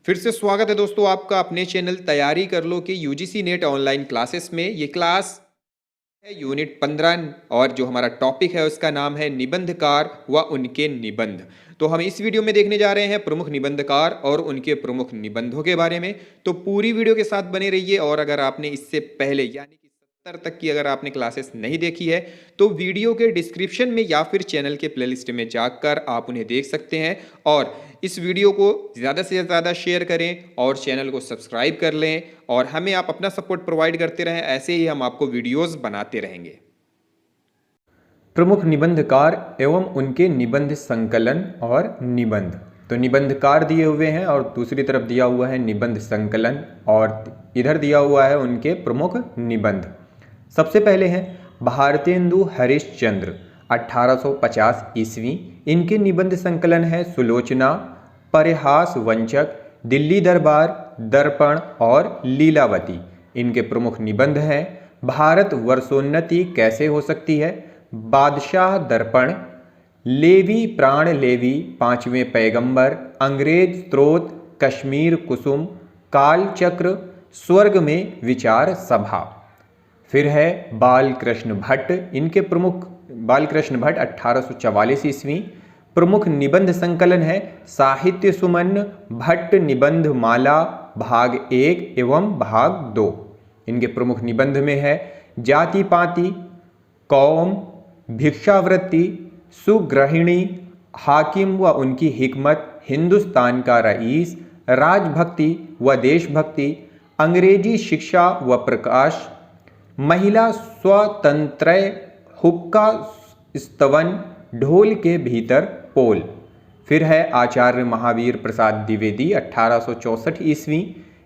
फिर से स्वागत है दोस्तों आपका अपने चैनल तैयारी कर लो कि यूजीसी नेट ऑनलाइन क्लासेस में। ये क्लास है यूनिट 15 और जो हमारा टॉपिक है उसका नाम है निबंधकार व उनके निबंध। तो हम इस वीडियो में देखने जा रहे हैं प्रमुख निबंधकार और उनके प्रमुख निबंधों के बारे में। तो पूरी वीडियो के साथ बने रहिए। और अगर आपने इससे पहले यानी कि 70 तक की अगर आपने क्लासेस नहीं देखी है तो वीडियो के डिस्क्रिप्शन में या फिर चैनल के प्लेलिस्ट में जाकर आप उन्हें देख सकते हैं। और इस वीडियो को ज़्यादा से ज़्यादा शेयर करें और चैनल को सब्सक्राइब कर लें और हमें आप अपना सपोर्ट प्रोवाइड करते रहें। ऐसे ही हम आपको वीडियोस बनाते रहेंगे। प्रमुख निबंधकार एवं उनके निबंध संकलन और निबंध। तो निबंधकार दिए हुए हैं और दूसरी तरफ दिया हुआ है निबंध संकलन और इधर दिया हुआ है उनके प्रमुख निबंध। सबसे पहले हैं भारतेंदु हरिश्चंद्र 1850 ईस्वी। इनके निबंध संकलन है सुलोचना, परिहास वंचक, दिल्ली दरबार, दर्पण और लीलावती। इनके प्रमुख निबंध हैं भारत वर्षोन्नति कैसे हो सकती है, बादशाह दर्पण, लेवी प्राण लेवी, पांचवें पैगंबर, अंग्रेज स्त्रोत, कश्मीर कुसुम, कालचक्र, स्वर्ग में विचार सभा। फिर है बालकृष्ण भट्ट। इनके प्रमुख बालकृष्ण भट्ट 1844 ईस्वी। प्रमुख निबंध संकलन है साहित्य सुमन, भट्ट निबंध माला भाग 1 एवं भाग 2। इनके प्रमुख निबंध में है जाति पाति, कौम, भिक्षावृत्ति, सुगृहिणी, हाकिम व उनकी हिकमत, हिंदुस्तान का रईस, राजभक्ति व देशभक्ति, अंग्रेजी शिक्षा व प्रकाश, महिला स्वतंत्र, हुक्का स्तवन, ढोल के भीतर पोल। फिर है आचार्य महावीर प्रसाद द्विवेदी 1864 ईस्वी।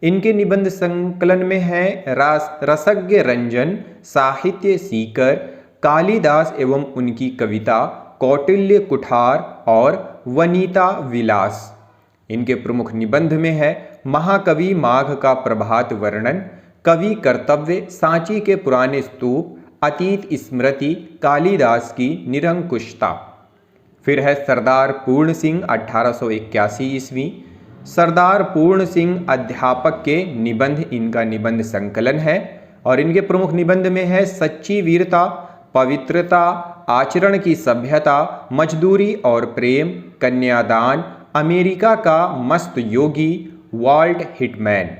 इनके निबंध संकलन में है रसज्ञ रंजन, साहित्य सीकर, कालिदास एवं उनकी कविता, कौटिल्य कुठार और वनिता विलास। इनके प्रमुख निबंध में है महाकवि माघ का प्रभात वर्णन, कवि कर्तव्य, सांची के पुराने स्तूप, अतीत स्मृति, कालिदास की निरंकुशता। फिर है सरदार पूर्ण सिंह 1881 ईस्वी। सरदार पूर्ण सिंह अध्यापक के निबंध इनका निबंध संकलन है और इनके प्रमुख निबंध में है सच्ची वीरता, पवित्रता, आचरण की सभ्यता, मजदूरी और प्रेम, कन्यादान, अमेरिका का मस्त योगी, वाल्ट हिटमैन।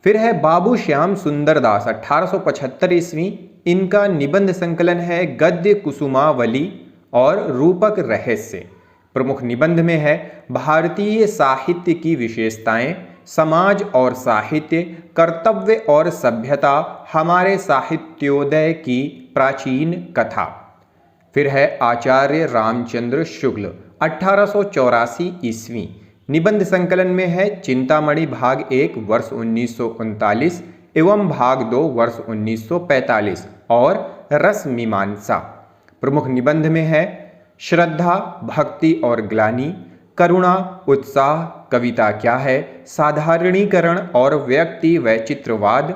फिर है बाबू श्याम सुंदर दास 1875 ईस्वी। इनका निबंध संकलन है गद्य कुसुमावली और रूपक रहस्य। प्रमुख निबंध में है भारतीय साहित्य की विशेषताएं, समाज और साहित्य, कर्तव्य और सभ्यता, हमारे साहित्योदय की प्राचीन कथा। फिर है आचार्य रामचंद्र शुक्ल 1884 ईस्वी। निबंध संकलन में है चिंतामणि भाग 1 वर्ष 1939 एवं भाग 2 वर्ष 1945 और रस मीमांसा। प्रमुख निबंध में है श्रद्धा, भक्ति और ग्लानि, करुणा, उत्साह, कविता क्या है, साधारणीकरण और व्यक्ति वैचित्रवाद,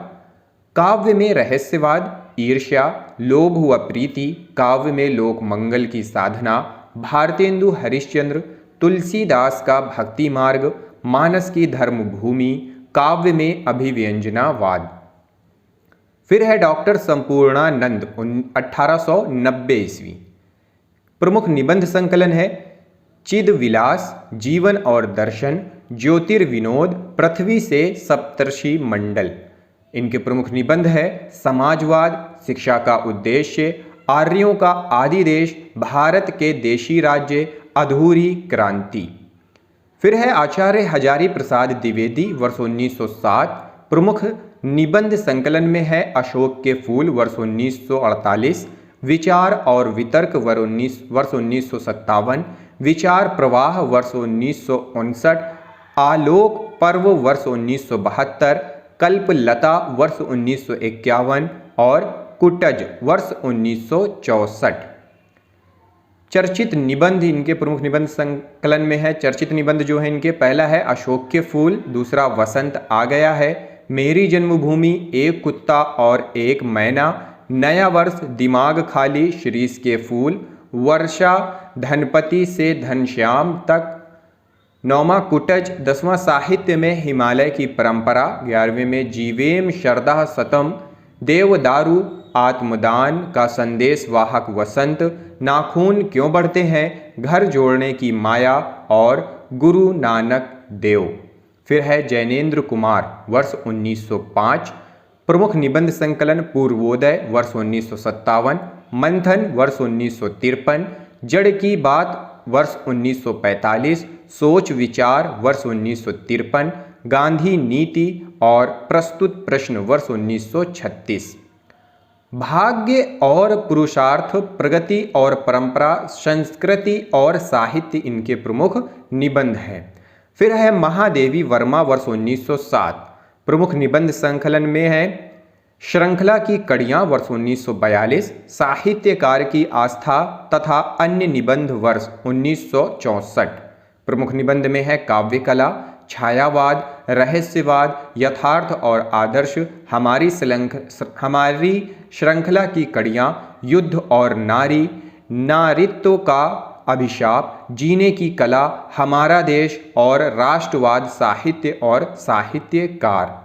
काव्य में रहस्यवाद, ईर्ष्या, लोभ व प्रीति, काव्य में लोक मंगल की साधना, भारतेंदु हरिश्चंद्र, तुलसीदास का भक्ति मार्ग, मानस की धर्मभूमि, काव्य में अभिव्यंजनावाद। फिर है डॉक्टर संपूर्णानंद 1890 ईस्वी। प्रमुख निबंध संकलन है चिद विलास, जीवन और दर्शन, ज्योतिर्विनोद, पृथ्वी से सप्तर्षि मंडल। इनके प्रमुख निबंध है समाजवाद, शिक्षा का उद्देश्य, आर्यों का आदि देश, भारत के देशी राज्य, अधूरी क्रांति। फिर है आचार्य हजारी प्रसाद द्विवेदी वर्ष 1907। प्रमुख निबंध संकलन में है अशोक के फूल वर्ष 1948, विचार और वितर्क वर्ष 1957, विचार प्रवाह वर्ष 1959, आलोक पर्व वर्ष 1972, कल्पलता वर्ष 1951 और कुटज वर्ष 1964। चर्चित निबंध इनके प्रमुख निबंध संकलन में है। चर्चित निबंध जो है इनके, पहला है अशोक के फूल, दूसरा वसंत आ गया है, मेरी जन्मभूमि, एक कुत्ता और एक मैना, नया वर्ष, दिमाग खाली, शीरीष के फूल, वर्षा, धनपति से धनश्याम तक, 9वां कुटज। 10वां साहित्य में हिमालय की परंपरा। 11वें में जीवेम शरदा सतम। देवदारू आत्मदान का संदेश वाहक वसंत। नाखून क्यों बढ़ते हैं, घर जोड़ने की माया और गुरु नानक देव। फिर है जैनेन्द्र कुमार, वर्ष 1905। प्रमुख निबंध संकलन पूर्वोदय, वर्ष 1957। मंथन, वर्ष 1953। जड़ की बात, वर्ष 1945। सोच विचार, वर्ष 1953। गांधी नीति और प्रस्तुत प्रश्न, वर्ष 1936। भाग्य और पुरुषार्थ, प्रगति और परंपरा, संस्कृति और साहित्य इनके प्रमुख निबंध हैं। फिर है महादेवी वर्मा, वर्ष 1907। प्रमुख निबंध संकलन में है श्रृंखला की कड़ियां, वर्ष 1942। साहित्यकार की आस्था तथा अन्य निबंध, वर्ष 1964। प्रमुख निबंध में है काव्य कला, छायावाद, रहस्यवाद, यथार्थ और आदर्श, हमारी श्रृंखला की कड़ियां, युद्ध और नारी, नारित्व का अभिशाप, जीने की कला, हमारा देश और राष्ट्रवाद, साहित्य और साहित्यकार।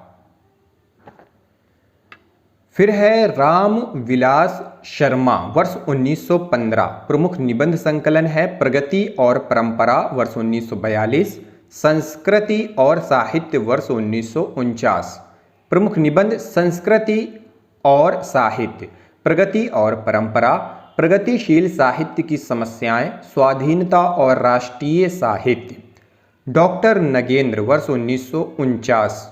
फिर है राम विलास शर्मा, वर्ष 1915। प्रमुख निबंध संकलन है प्रगति और परंपरा, वर्ष 1942। संस्कृति और साहित्य, वर्ष 1949। प्रमुख निबंध संस्कृति और साहित्य, प्रगति और परंपरा, प्रगतिशील साहित्य की समस्याएं, स्वाधीनता और राष्ट्रीय साहित्य। डॉक्टर नगेंद्र, वर्ष 1949।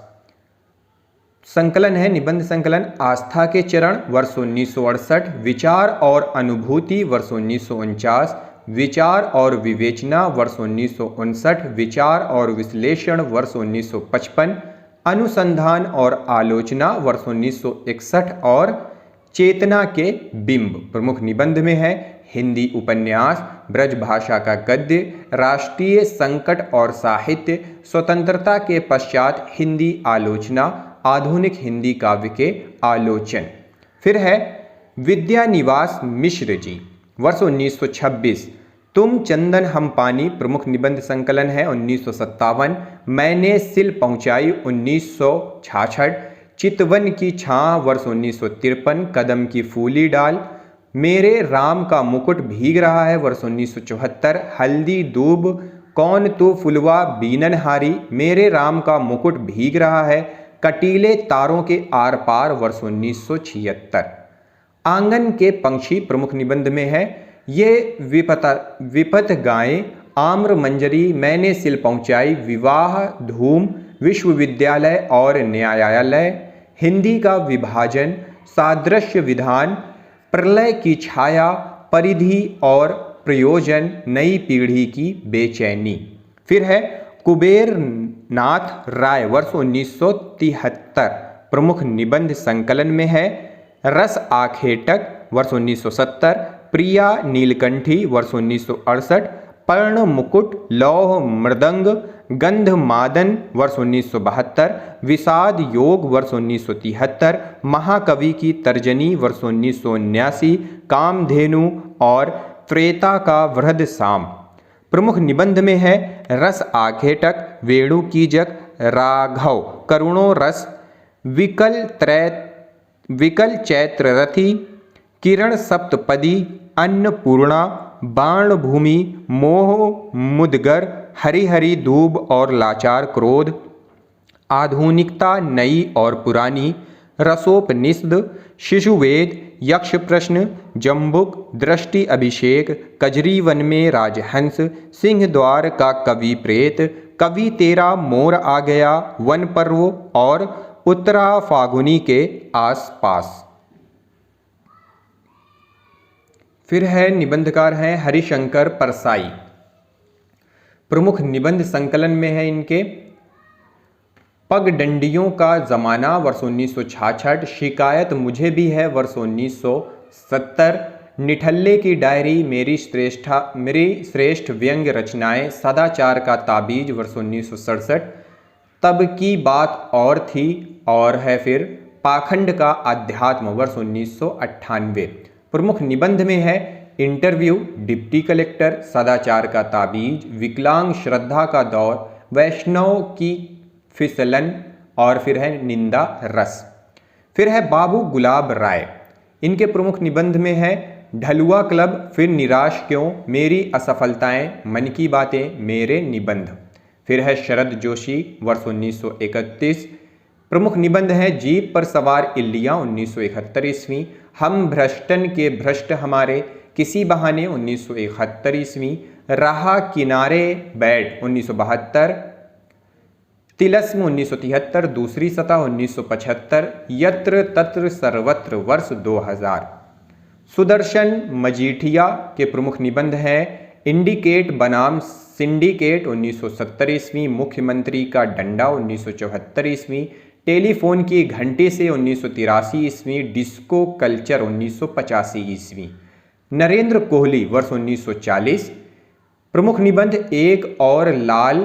संकलन है निबंध संकलन आस्था के चरण, वर्ष 1968। विचार और अनुभूति, वर्ष 1949। विचार और विवेचना, वर्ष 1959। विचार और विश्लेषण, वर्ष 1955। अनुसंधान और आलोचना, वर्ष 1961। और चेतना के बिंब। प्रमुख निबंध में है हिंदी उपन्यास, ब्रज भाषा का गद्य, राष्ट्रीय संकट और साहित्य, स्वतंत्रता के पश्चात हिंदी आलोचना, आधुनिक हिंदी काव्य के आलोचन। फिर है विद्यानिवास मिश्र जी, वर्ष 1926। तुम चंदन हम पानी, प्रमुख निबंध संकलन है 1957। मैंने सिल पहुंचाई, 1966। चितवन की छां, वर्ष 1953। कदम की फूली डाल, मेरे राम का मुकुट भीग रहा है, वर्ष 1974। हल्दी दूब, कौन तू फुलवा बीननहारी, मेरे राम का मुकुट भीग रहा है, कटीले तारों के आर पार, वर्ष 1976। आंगन के पंछी, प्रमुख निबंध में है ये विपत गाएं, आम्र मंजरी, मैंने सिल पहुंचाई, विवाह धूम, विश्वविद्यालय और न्यायालय, हिंदी का विभाजन, सादृश्य विधान, प्रलय की छाया, परिधि और प्रयोजन, नई पीढ़ी की बेचैनी। फिर है कुबेर नाथ राय, वर्ष 1973। प्रमुख निबंध संकलन में है रस आखेटक, वर्ष 1970। प्रिया नीलकंठी, वर्ष 1968। पर्ण मुकुट, लौह मृदंग, गंध मादन, वर्ष 1972। विषाद योग, वर्ष 1973। महाकवि की तर्जनी, वर्ष 1979। कामधेनु और त्रेता का वृहद साम। प्रमुख निबंध में है रस आखेटक, वेणु कीजक, राघव, करुणो रस, विकल चैत्र रथी, किरण सप्तपदी, अन्नपूर्णा, बाण भूमि, मोह मुदगर, हरिहरि दूब और लाचार क्रोध, आधुनिकता नई और पुरानी, रसोपनिषद, शिशुवेद, यक्ष प्रश्न, जम्बुक, दृष्टि अभिषेक, कजरी वन में राजहंस, सिंह द्वार का कवि प्रेत, कवि तेरा मोर आ गया, वन पर्व और उत्तरा फागुनी के आसपास। फिर है निबंधकार हैं हरिशंकर परसाई। प्रमुख निबंध संकलन में है इनके पगडंडियों का जमाना, वर्ष 1966। शिकायत मुझे भी है, वर्ष 1970। निठल्ले की डायरी, मेरी श्रेष्ठ व्यंग्य रचनाएं, सदाचार का ताबीज, वर्ष 1967। तब की बात और थी और है फिर पाखंड का अध्यात्म, वर्ष 1998। प्रमुख निबंध में है इंटरव्यू, डिप्टी कलेक्टर, सदाचार का ताबीज, विकलांग श्रद्धा का दौर, वैष्णव की फिसलन और फिर है निंदा रस। फिर है बाबू गुलाब राय, इनके प्रमुख निबंध में है ढलुआ क्लब, फिर निराश क्यों, मेरी असफलताएं, मन की बातें, मेरे निबंध। फिर है शरद जोशी वर्ष 1931, प्रमुख निबंध है जीप पर सवार इल्लियां 1971 ईस्वी, हम भ्रष्टन के भ्रष्ट हमारे, किसी बहाने 1971 ईस्वी, राह किनारे बैठ 1972, तिलस्म 1973, दूसरी सतह 1975, यत्र तत्र सर्वत्र वर्ष 2000। सुदर्शन मजीठिया के प्रमुख निबंध हैं इंडिकेट बनाम सिंडिकेट 1970 ईस्वी, मुख्यमंत्री का डंडा 1974 ईस्वी, टेलीफोन की घंटी से 1983 ईस्वी, डिस्को कल्चर 1985 ईस्वी। नरेंद्र कोहली वर्ष 1940, प्रमुख निबंध एक और लाल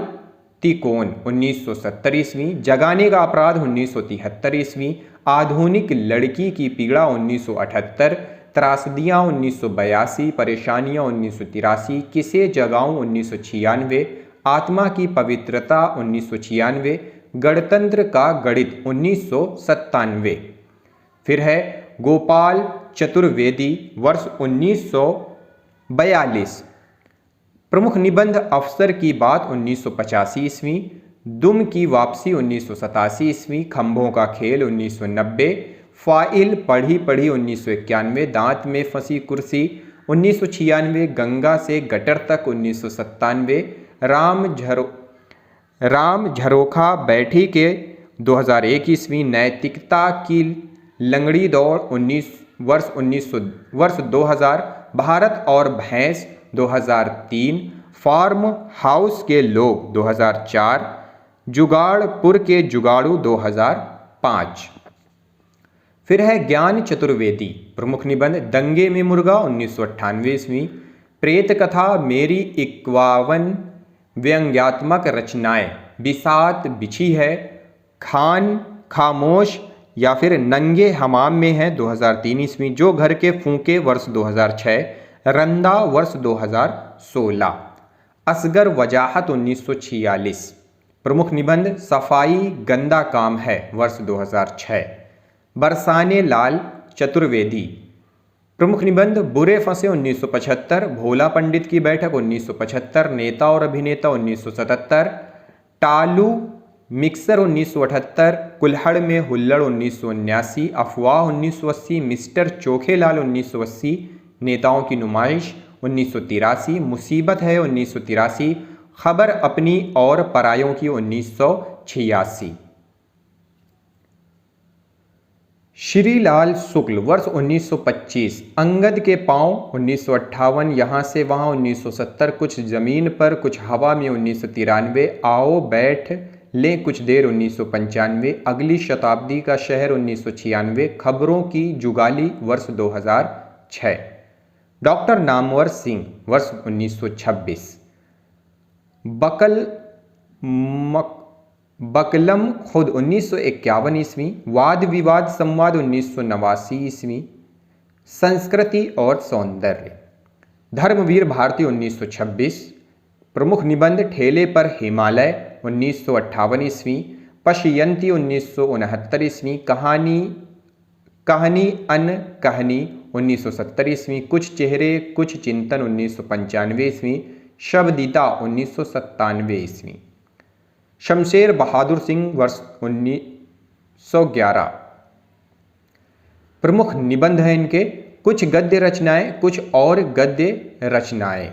तिकोन 1970 ईस्वी, जगाने का अपराध 1973 ईस्वी, आधुनिक लड़की की पीड़ा 1978, त्रासदियाँ 1982, परेशानियाँ 1983, किसे जगाऊं 1996, आत्मा की पवित्रता 1996, गणतंत्र का गणित 1997। फिर है गोपाल चतुर्वेदी वर्ष 1942, प्रमुख निबंध अफसर की बात 1985 ईस्वी, दुम की वापसी 1987 ईस्वी, खंभों का खेल 1990, फाइल पढ़ी पढ़ी 1991, दांत में फंसी कुर्सी 1996, गंगा से गटर तक 1997, राम झरोखा बैठी के 2001 ईस्वी, नैतिकता की लंगड़ी दौड़ वर्ष 2000, भारत और भैंस 2003, फार्म हाउस के लोग 2004, जुगाड़पुर के जुगाड़ू 2005। फिर है ज्ञान चतुर्वेदी, प्रमुख निबंध दंगे में मुर्गा 1998 ईस्वी, प्रेत कथा मेरी 51 व्यंग्यात्मक रचनाएं, बिसात बिछी है, खान खामोश या फिर नंगे हमाम में है 2003 ईस्वी, जो घर के फूंके वर्ष 2006, रंदा वर्ष 2016, असगर वजाहत 1946, प्रमुख निबंध सफाई गंदा काम है वर्ष 2006, बरसाने लाल चतुर्वेदी, प्रमुख निबंध बुरे फंसे 1975, भोला पंडित की बैठक 1975, नेता और अभिनेता 1977, टालू मिक्सर 1978, कुल्हड़ में हुल्लड़ 1979, अफवाह 1980, मिस्टर चोखेलाल 1980, नेताओं की नुमाइश 1983, मुसीबत है 1983, खबर अपनी और परायों की 1986। श्रीलाल शुक्ल वर्ष 1925, अंगद के पांव 1958, यहाँ से वहाँ 1970, कुछ जमीन पर कुछ हवा में 1993, आओ बैठ लें कुछ देर 1995, अगली शताब्दी का शहर 1996, खबरों की जुगाली वर्ष 2006, डॉक्टर नामवर सिंह वर्ष 1926, बकलम खुद 1951 ईस्वी, वाद विवाद संवाद 1989 ईस्वी, संस्कृति और सौंदर्य, धर्मवीर भारती 1926, प्रमुख निबंध ठेले पर हिमालय 1958 ईस्वी, पशयंती 1969 ईस्वी, कहानी अन कहानी 1970 ईस्वी, कुछ चेहरे कुछ चिंतन 1995 ईस्वी, शब्दिता 1997 ईस्वी, शमशेर बहादुर सिंह वर्ष 1911, प्रमुख निबंध हैं इनके कुछ गद्य रचनाएं, कुछ और गद्य रचनाएं।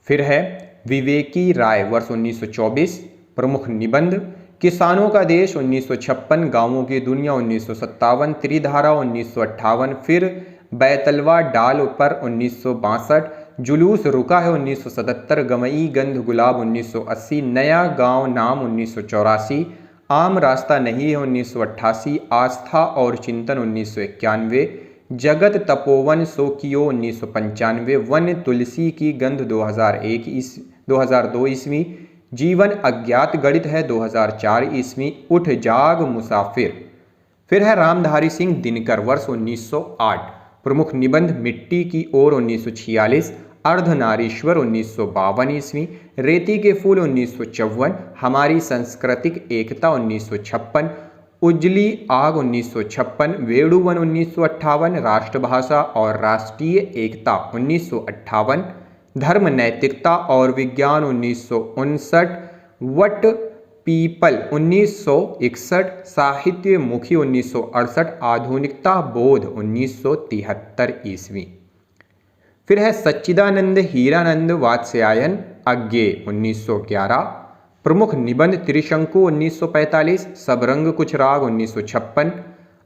फिर है विवेकी राय वर्ष 1924, प्रमुख निबंध किसानों का देश 1956, गांवों की दुनिया 1957, त्रिधारा 1958, फिर बैतलवा डाल पर 1962, जुलूस रुका है 1977, गमई गंध गुलाब 1980, नया गांव नाम 1984, आम रास्ता नहीं है 1988, आस्था और चिंतन 1991, जगत तपोवन सो कियो 1995, वन तुलसी की गंध 2002 ईस्वी, जीवन अज्ञात गणित है 2004 ईस्वी, उठ जाग मुसाफिर। फिर है रामधारी सिंह दिनकर वर्ष 1908, प्रमुख निबंध मिट्टी की ओर 1946, अर्धनारीश्वर 1952 ईस्वी, रेती के फूल 1954, हमारी सांस्कृतिक एकता 1956, उजली आग 1956, वेणुवन 1958, राष्ट्रभाषा और राष्ट्रीय एकता 1958, धर्म नैतिकता और विज्ञान 1959, वट पीपल 1961, साहित्य मुखी 1968, आधुनिकता बोध 1973 ईस्वी। फिर है सच्चिदानंद हीरानंद वात्स्यायन अज्ञेय 1911, प्रमुख निबंध त्रिशंकु 1945, सबरंग कुछ राग 1956,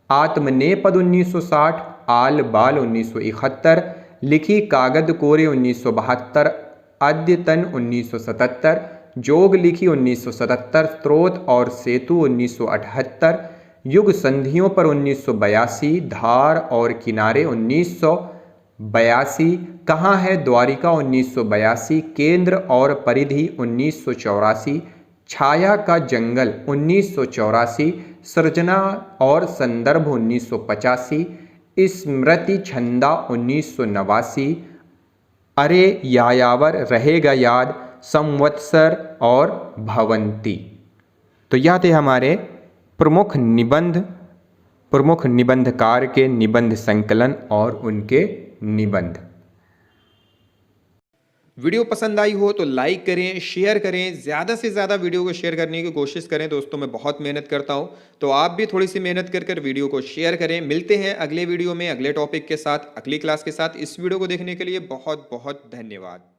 आत्मनेपद 1960, आल बाल 1971, लिखी कागद कोरे 1972, अद्यतन 1977, जोग लिखी 1977, स्रोत और सेतु 1978, युग संधियों पर 1982, धार और किनारे 1982, कहाँ है द्वारिका 1982, केंद्र और परिधि 1984, छाया का जंगल 1984, सृजना और संदर्भ 1985, स्मृति छंदा 1989, अरे यायावर रहेगा याद, संवत्सर और भवंती। तो यह थे हमारे प्रमुख निबंधकार के निबंध संकलन और उनके निबंध। वीडियो पसंद आई हो तो लाइक करें, शेयर करें, ज़्यादा से ज़्यादा वीडियो को शेयर करने की कोशिश करें। दोस्तों मैं बहुत मेहनत करता हूं, तो आप भी थोड़ी सी मेहनत कर वीडियो को शेयर करें। मिलते हैं अगले वीडियो में अगले टॉपिक के साथ, अगली क्लास के साथ। इस वीडियो को देखने के लिए बहुत बहुत धन्यवाद।